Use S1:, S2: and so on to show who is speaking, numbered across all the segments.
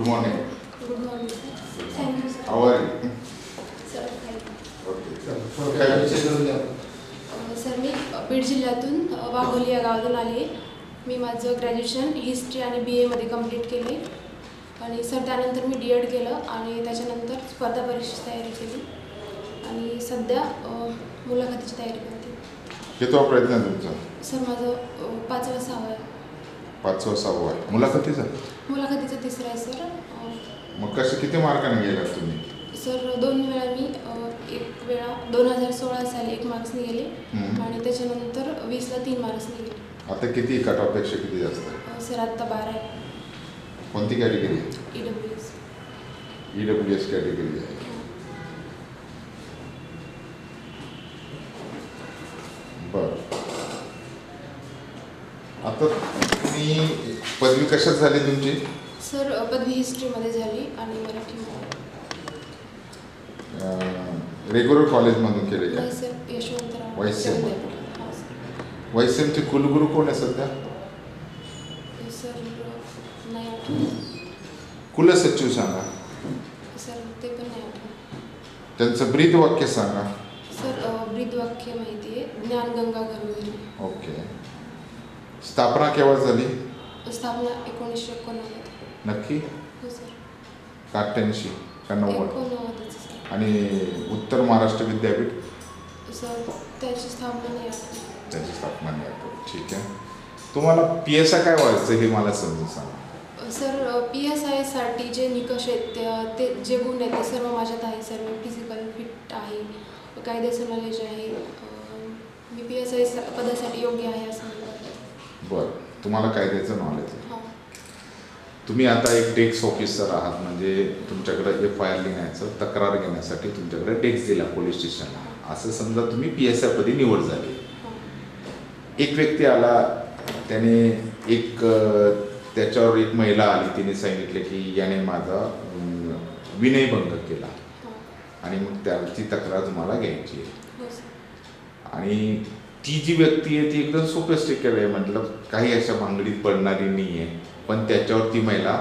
S1: morning.
S2: Good morning, sir. Thank you, sir.
S1: How are you?
S2: Sir, thank you. Sir मी बीड जिल्ह्यातून वाघोली या गावातून आली आहे. मी माझं ग्रॅज्युएशन हिस्ट्री आणि BA कंप्लीट केले आणि सर त्यानंतर मी DED केलं आणि त्याच्यानंतर स्पर्धा परीक्षेची तयारी केली आणि सध्या मुलाखतीची तयारी करते.
S1: कितवा प्रयत्न आहे तुमचा?
S2: सर माझं 5वा 6वा आहे.
S1: 5वा 6वा आहे. मुलाखतीचा
S2: तिसरा आहे सर.
S1: मग कसं किती मार्काने गेलात तुम्ही?
S2: सर 2 वेळा मी एक वेळा 2016 साली 1 मार्क्सने गेले आणि त्याच्यानंतर 20ला 3 मार्क्सने गेले.
S1: आता किती कट ऑफ पेक्षा किती जास्त आहे?
S2: सर आत्ता 12 आहे.
S1: कोणती कॅटेगरी? EWS कॅटेगरी आहे. बरं. आता तुम्ही पदवी कशात झाली तुमची?
S2: सर पदवी हिस्ट्रीमध्ये झाली आणि मराठीमध्ये.
S1: रेग्युलर कॉलेजमधून केले का?
S2: नाही सर, यशवंतराव
S1: YCM.
S2: हां सर.
S1: YCMचे कुलगुरू कोण आहे सध्या?
S2: सर नाही आठवत.
S1: कुलसचिव सांगा.
S2: सर ते पण नाही आठवत.
S1: त्यांचं ब्रीद वाक्य सांगा.
S2: सर ब्रीदवाक्य माहिती आहे, ज्ञानगंगा घरोघरी.
S1: ओके. स्थापना केव्हा झाली?
S2: स्थापना 1989.
S1: नक्की?
S2: हो सर.
S1: 88 का 90?
S2: 89 सर.
S1: आणि उत्तर महाराष्ट्र विद्यापीठ?
S2: सर त्याची स्थापना नाही आठवत.
S1: त्याची स्थापना नाही आठवत. ठीक आहे. तुम्हाला PSI काय व्हायचं हे मला समजून सांगा.
S2: सर PSI साठी जे निकष आहेत ते जे गुण आहेत ते सर्व माझ्यात आहे. सर मी फिजिकल फिट आहे, कायद्याचं नॉलेज आहे, मी PSI पदासाठी योग्य आहे असं मला वाटतं.
S1: बरं. तुम्हाला कायद्याचं नॉलेज आहे.
S2: हां.
S1: तुम्ही आता एक डेस्क ऑफिसर आहात, म्हणजे तुमच्याकडे FIR लिहायचं, तक्रार घेण्यासाठी तुमच्याकडे डेस्क दिला पोलीस स्टेशनला. असं समजा तुम्ही PSI पदी निवड झाली. एक व्यक्ती आला, त्याने त्याच्यावर एक महिला आली, तिने सांगितले की याने माझा विनयभंग केला आणि मग त्याची तक्रार तुम्हाला घ्यायची आहे. आणि ती जी व्यक्ती आहे ती एकदम सोफिस्टिकेटेड आहे, म्हटलं काही अशा भांगडीत पडणारी नाही आहे, पण त्याच्यावर ती महिला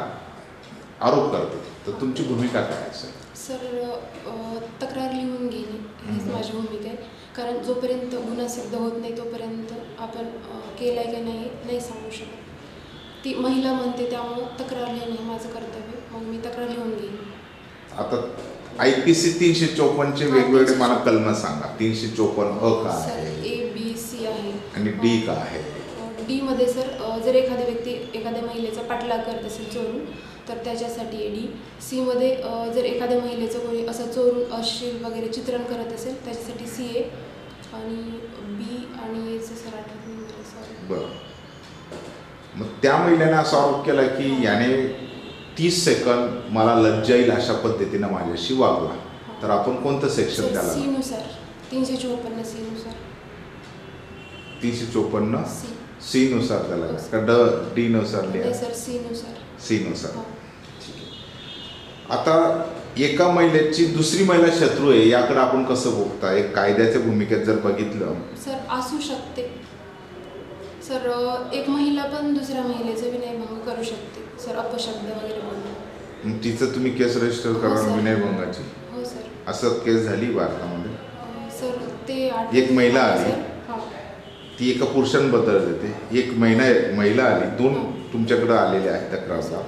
S1: आरोप करते. तर तुमची भूमिका काय असेल?
S2: सर तक्रार लिहून घेणे हीच माझी भूमिका आहे. कारण जोपर्यंत गुन्हा सिद्ध होत नाही तोपर्यंत आपण केला आहे की नाही सांगू शकत. ती महिला म्हणते त्यामुळं तक्रार लिहिणे माझं कर्तव्य. मग मी तक्रार लिहून घेईन. आता
S1: IPC 354चे वेगवेगळे मला कलम सांगा. 354 अ का आहे?
S2: ABC आहे
S1: आणि D का आहे?
S2: D मध्ये सर जर एखादी व्यक्ती एखाद्या महिलेचा पाठलाग करत असेल चोरून तर त्याच्यासाठी आहे D. C मध्ये जर एखाद्या महिलेचं कोणी असं चोरून अश्लील वगैरे चित्रण करत असेल त्याच्यासाठी C आहे. आणि B आणि Aचं सर आठवत नाही मला. सॉरी.
S1: बरं. मग त्या महिलेने असा आरोप केला की याने 30 सेकंद मला लज्जा येईल अशा पद्धतीनं माझ्याशी वागला. तर आपण कोणतं सेक्शन त्याला?
S2: C नुसार 354 C नुसार.
S1: 354 C नुसार त्याला का D नुसार लिहा?
S2: सर C नुसार.
S1: C नुसार. ठीक आहे. आता एका महिलेची दुसरी महिला शत्रू आहे याकडे आपण कसं बघता? एक कायद्याच्या भूमिकेत जर बघितलं
S2: सर असू शकते. सर एक महिला पण दुसऱ्या महिलेचं विनयभंग करू शकते. सर अपशब्द वगैरे बोलून.
S1: मग तिचं तुम्ही केस रजिस्टर करा विनयभंगाची.
S2: हो सर.
S1: असं केस झाली भारतामध्ये?
S2: सर ते
S1: एक महिला आली, ती एका पुरुषांबद्दल देते. एक महिला आली, 2 तुमच्याकडे आलेले आहेत तक्रारदार.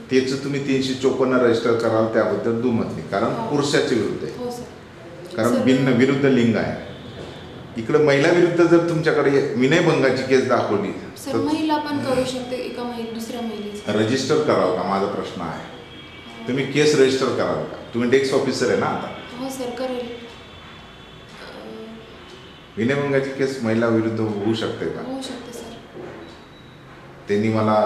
S1: त्याचं तुम्ही 354 रजिस्टर कराल त्याबद्दल दुमत नाही, कारण पुरुषाच्या विरुद्ध आहे.
S2: हो सर.
S1: कारण विरुद्ध लिंग आहे. इकडे महिला विरुद्ध जर तुमच्याकडे विनयभंगाची केस दाखवली
S2: तर महिला पण करू शकते एका दुसऱ्या महिलेचं.
S1: रजिस्टर कराल का माझा प्रश्न आहे. तुम्ही केस रजिस्टर कराल का? तुम्ही डेस्क ऑफिसर आहे ना आता?
S2: हो सर करेल.
S1: विनयभंगाची केस महिला विरुद्ध होऊ शकते का?
S2: होऊ शकते सर.
S1: त्यांनी मला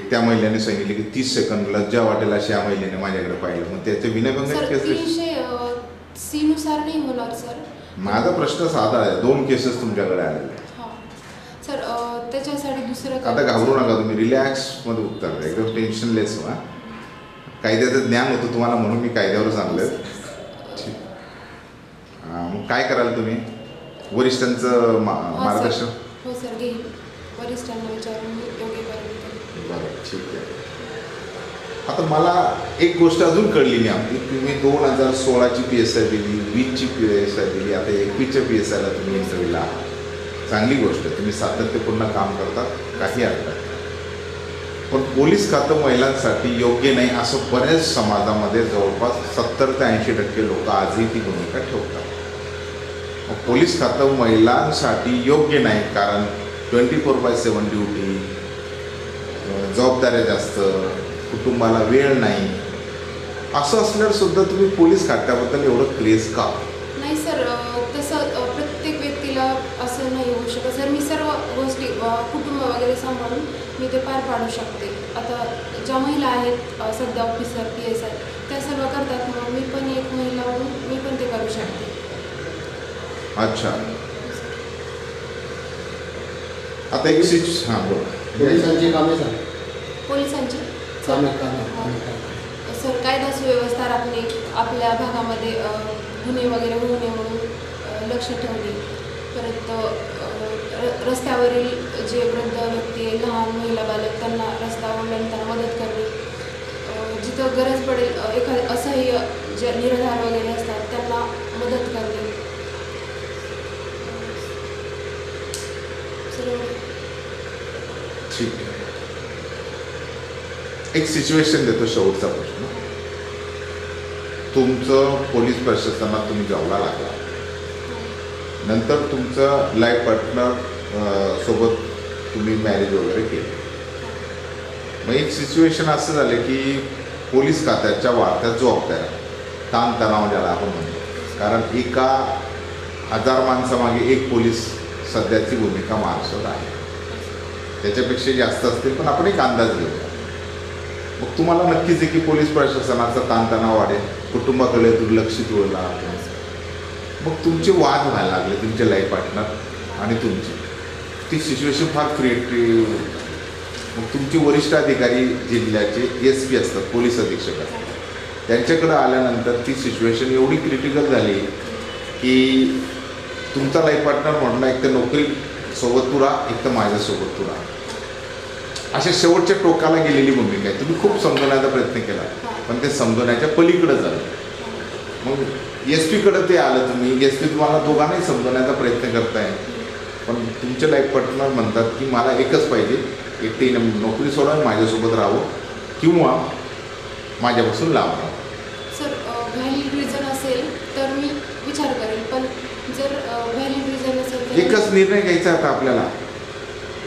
S1: त्या महिलेने सांगितले की 30 सेकंद लज्जा वाटेल अशी या महिलेने माझ्याकडे पाहिलं. मग त्याचे विनयभंगाची केस
S2: 300 C नुसार नाही होणार सर.
S1: माझा प्रश्न साधा आहे. 2 केसेस तुमच्याकडे आलेले आहेत.
S2: सर त्याच्यासाठी दुसरं
S1: आता घाबरू नका तुम्ही, रिलॅक्समध्ये उत्तर द्या, एकदम टेन्शनलेस व्हा. कायद्याचं ज्ञान होतं तुम्हाला म्हणून मी कायद्यावर सांगलं. मग काय कराल तुम्ही? वरिष्ठांचं मार्गदर्शन?
S2: हो सर घेईन. वरिष्ठांना विचारून मी योग्य करेन.
S1: बरं ठीक आहे. आता मला एक गोष्ट अजून कळली नाही आपली, तुम्ही 2016ची PSI दिली, 20ची PSI दिली, आता 21च्या PSIला तुम्ही इंटरव्ह्यूला आहात. चांगली गोष्ट आहे, तुम्ही सातत्यपूर्ण काम करतात, काही अर्थ नाही. पण पोलीस खातं महिलांसाठी योग्य नाही असं बऱ्याच समाजामध्ये जवळपास 70 ते 80% लोक आजही ती भूमिका ठेवतात. मग पोलीस खातं महिलांसाठी योग्य नाही कारण 24/7 ड्युटी, जबाबदाऱ्या जास्त, कुटुंबाला वेळ नाही, असं असल्यावर सुद्धा तुम्ही पोलीस खात्याबद्दल एवढं क्रेज का?
S2: नाही सर, तसं प्रत्येक व्यक्तीला असं नाही होऊ शकत सर. मी सर्व गोष्टी कुटुंब वगैरे सांभाळून मी ते पार पाडू शकते. आता ज्या महिला आहेत सध्या ऑफिसर PSI त्या सर्व करतात, मग मी पण एक महिला म्हणून मी पण ते करू शकते.
S1: अच्छा, आता एक हां बोल.
S3: पोलिसांची कामे सांग.
S2: पोलिसांची
S3: कामे
S2: सर कायदा सुव्यवस्था राखणे, आपल्या भागामध्ये गुन्हे वगैरे होऊ नये म्हणून लक्ष ठेवणे, परत रस्त्यावरील जे वृद्ध व्यक्ती, लहान महिला, बालक त्यांना रस्ता ओलांडताना मदत करणे, जिथं गरज पडेल एखादे असह्य जे निराधार वगैरे असतात त्यांना मदत करणे.
S1: ठीक आहे, एक सिच्युएशन देतो, शेवटचा प्रश्न. तुमचं पोलीस प्रशासनात तुम्ही जॉबला लागला, नंतर तुमचं लाईफ पार्टनर सोबत तुम्ही मॅरेज वगैरे केलं. मग एक सिच्युएशन असं झालं की पोलीस खात्याच्या वाढत्या जबाबदाऱ्या, ताणतणाव ज्याला आपण म्हणतो, कारण एका 1000 माणसामागे एक पोलीस सध्याची भूमिका महाराष्ट्रात आहे, त्याच्यापेक्षा जास्त असतील, पण आपण एक अंदाज घेऊया. मग तुम्हाला नक्कीच आहे की पोलीस प्रशासनाचा ताणतणाव वाढेल, कुटुंबाकडे दुर्लक्षित होईल. मग तुमचे वाद व्हायला लागले, तुमचे लाईफ पार्टनर आणि तुमची. ती सिच्युएशन फार क्रिएटिव्ह. मग तुमचे वरिष्ठ अधिकारी जिल्ह्याचे SP असतात, पोलीस अधीक्षक असतात, त्यांच्याकडे आल्यानंतर ती सिच्युएशन एवढी क्रिटिकल झाली की तुमचा लाईफ पार्टनर म्हणणं एक तर नोकरीसोबत तू राहा, एक तर माझ्यासोबत तू राहा, अशा शेवटच्या टोकाला गेलेली भूमिका आहे. तुम्ही खूप समजवण्याचा प्रयत्न केला, पण ते समजवण्याच्या पलीकडे झालं. मग SP कडे ते आलं, तुम्ही SP तुम्हाला दोघांनाही समजवण्याचा प्रयत्न करताय, पण तुमचे लाईफ पार्टनर म्हणतात की मला एकच पाहिजे, एकटी नोकरी सोडून माझ्यासोबत राहावं किंवा माझ्यापासून लांब राहावं.
S2: सर व्हॅलिड रिझन असेल तर मी विचार करेल, पण जर व्हॅलिड रिझन असेल तर
S1: एकच निर्णय घ्यायचा आता आपल्याला,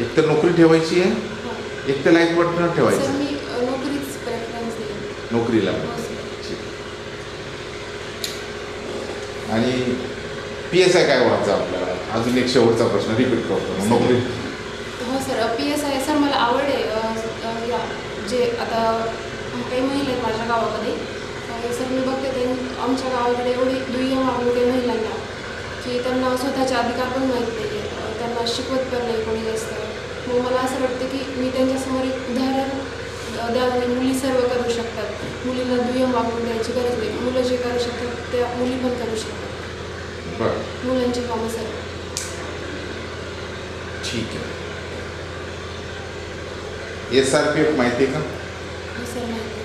S1: एक तर नोकरी ठेवायची आहे, एक तर लाईफ पार्टनर
S2: सर
S1: ठेवायचं.
S2: मी नोकरीच प्रेफरन्स देईन.
S1: नोकरीला. आणि PSI काय व्हायचं आपल्याला? अजून एक शेवटचा प्रश्न रिपीट करतो. नोकरी.
S2: हो सर, PSI सर मला आवड आहे. जे आता काही महिला आहेत माझ्या गावामध्ये, सर मी बघते ते आमच्या गावाकडे एवढी दुय्यम वागणूक आहे महिलांना की त्यांना स्वतःचे अधिकार पण माहीत नाही आहे, त्यांना शिकवत पण नाही कोणी जास्त. मग मला असं वाटतं की मी त्यांच्यासमोर एक उदाहरण द्यावं, मुली सर्व करू शकतात, मुलींना दुय्यम वागणूक द्यायची गरज नाही, मुलं जे करू शकतात त्या मुली पण करू शकतात. मुलांची कामं सर्व.
S1: ठीक आहे. SRPF माहिती आहे का?
S2: सर माहिती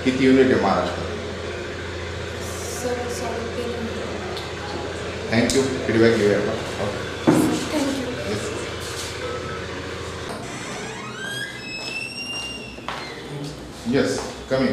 S1: किती युनिट आहे महाराष्ट्रात?
S2: सर सॉरी ते
S1: थँक्यू. फीडबॅक घेऊया आपण.
S2: थँक्यू.
S1: येस, कमी.